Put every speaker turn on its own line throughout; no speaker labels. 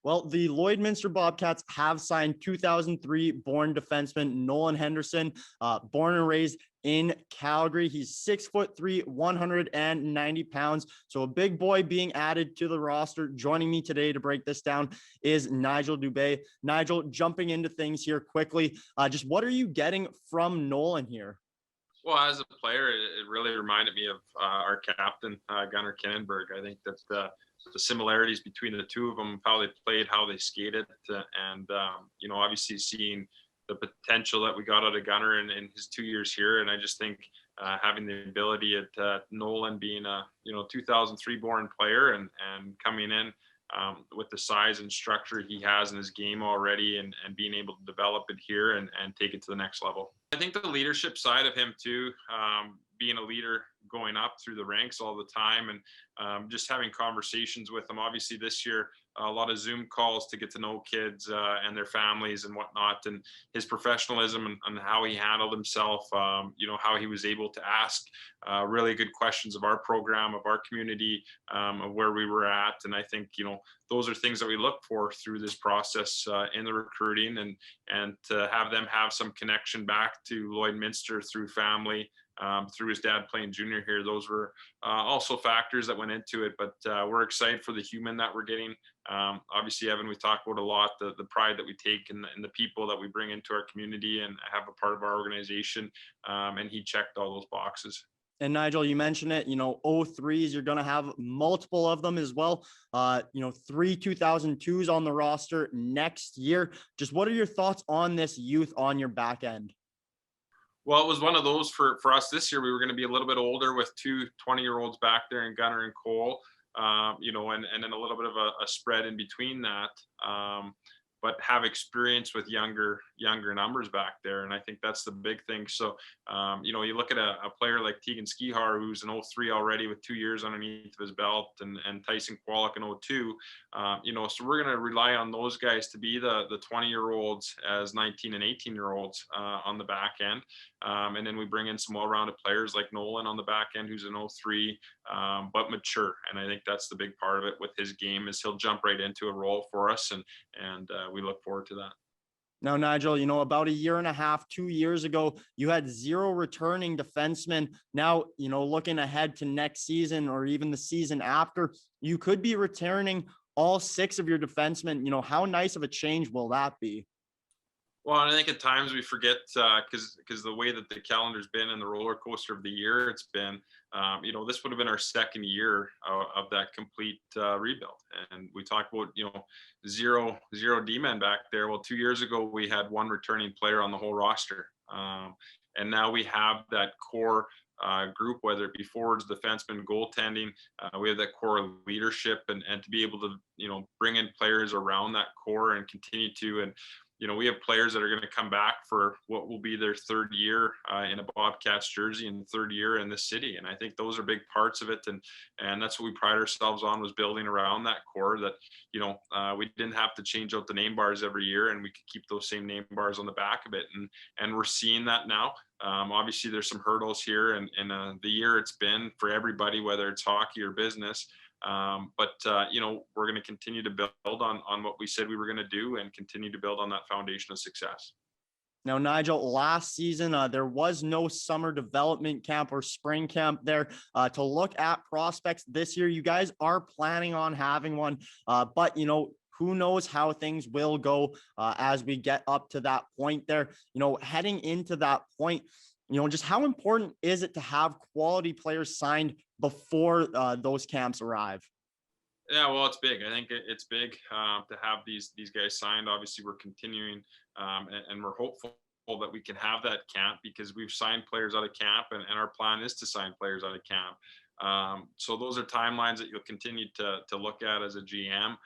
Well, the Lloydminster Bobcats have signed 2003 born defenseman Nolan Henderson, born and raised in Calgary. He's 6'3", 190 pounds. So a big boy being added to the roster. Joining me today to break this down is Nigel Dubé. Nigel, jumping into things here quickly. Just what are you getting from Nolan here?
Well, as a player, it really reminded me of our captain, Gunnar Kinnenberg. I think that the similarities between the two of them, how they played, how they skated, and obviously seeing the potential that we got out of Gunnar in his 2 years here. And I just think having the ability at Nolan being a 2003 born player and coming in with the size and structure he has in his game already, and being able to develop it here and take it to the next level. I think the leadership side of him too, being a leader going up through the ranks all the time, and just having conversations with them. Obviously this year, a lot of Zoom calls to get to know kids and their families and whatnot, and his professionalism and how he handled himself, how he was able to ask really good questions of our program, of our community, of where we were at. And I think, those are things that we look for through this process in the recruiting, and to have them have some connection back to Lloydminster through family, through his dad playing junior here. Those were also factors that went into it, but we're excited for the human that we're getting. Obviously, Evan, we talked about a lot, the pride that we take in the people that we bring into our community and have a part of our organization, and he checked all those boxes.
And Nigel, you mentioned it, 03s, you're going to have multiple of them as well. 3 2002s on the roster next year. Just what are your thoughts on this youth on your back end?
Well, it was one of those for us this year. We were going to be a little bit older with two 20-year-olds back there in Gunnar and Cole, and then a little bit of a spread in between that. But have experience with younger numbers back there. And I think that's the big thing. So, you look at a player like Tegan Skihar, who's an 03 already with 2 years underneath of his belt, and Tyson Kwolek in 02, so we're going to rely on those guys to be the 20-year-olds as 19 and 18-year-olds on the back end. And then we bring in some well-rounded players like Nolan on the back end, who's an 03, but mature. And I think that's the big part of it with his game, is he'll jump right into a role for us, and we look forward to that.
Now, Nigel, about a year and a half, 2 years ago, you had 0 returning defensemen. Now, looking ahead to next season or even the season after, you could be returning all 6 of your defensemen. How nice of a change will that be?
Well, and I think at times we forget, because the way that the calendar's been and the roller coaster of the year it's been, this would have been our second year of that complete rebuild. And we talked about, zero D-men back there. Well, 2 years ago, we had 1 returning player on the whole roster. And now we have that core group, whether it be forwards, defensemen, goaltending. We have that core leadership, and to be able to, bring in players around that core and continue to, and we have players that are going to come back for what will be their 3rd year in a Bobcats jersey and 3rd year in the city. And I think those are big parts of it. And that's what we pride ourselves on, was building around that core, that, we didn't have to change out the name bars every year, and we could keep those same name bars on the back of it. And we're seeing that now. Obviously there's some hurdles here, and the year it's been for everybody, whether it's hockey or business. But we're going to continue to build on what we said we were going to do, and continue to build on that foundation of success.
Now, Nigel, last season, there was no summer development camp or spring camp there to look at prospects. This year, you guys are planning on having one, but, who knows how things will go as we get up to that point there. Heading into that point, just how important is it to have quality players signed before those camps arrive?
Yeah, well, it's big. I think it's big to have these guys signed. Obviously, we're continuing, and we're hopeful that we can have that camp, because we've signed players out of camp, and our plan is to sign players out of camp. So those are timelines that you'll continue to look at as a GM.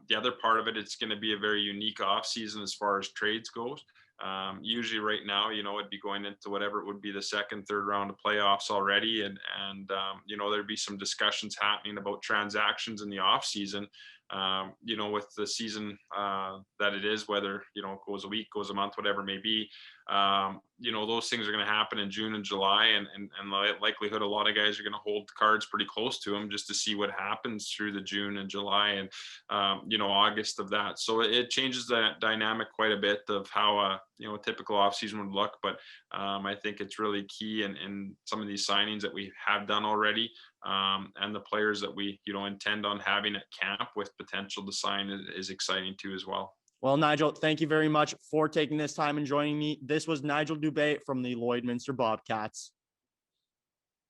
The other part of it, it's going to be a very unique off season as far as trades goes. Usually right now, it'd be going into whatever it would be the 2nd, 3rd round of playoffs already. And there'd be some discussions happening about transactions in the off season, with the season that it is, whether, it goes a week, goes a month, whatever it may be. you know, those things are going to happen in June and July, and the likelihood a lot of guys are going to hold cards pretty close to them just to see what happens through the June and July and you know, August of that. So it changes the dynamic quite a bit of how you know, a typical offseason would look. But I think it's really key in some of these signings that we have done already, and the players that we, you know, intend on having at camp with potential to sign is exciting too as well.
Well, Nigel, thank you very much for taking this time and joining me. This was Nigel Dubé from the Lloydminster Bobcats.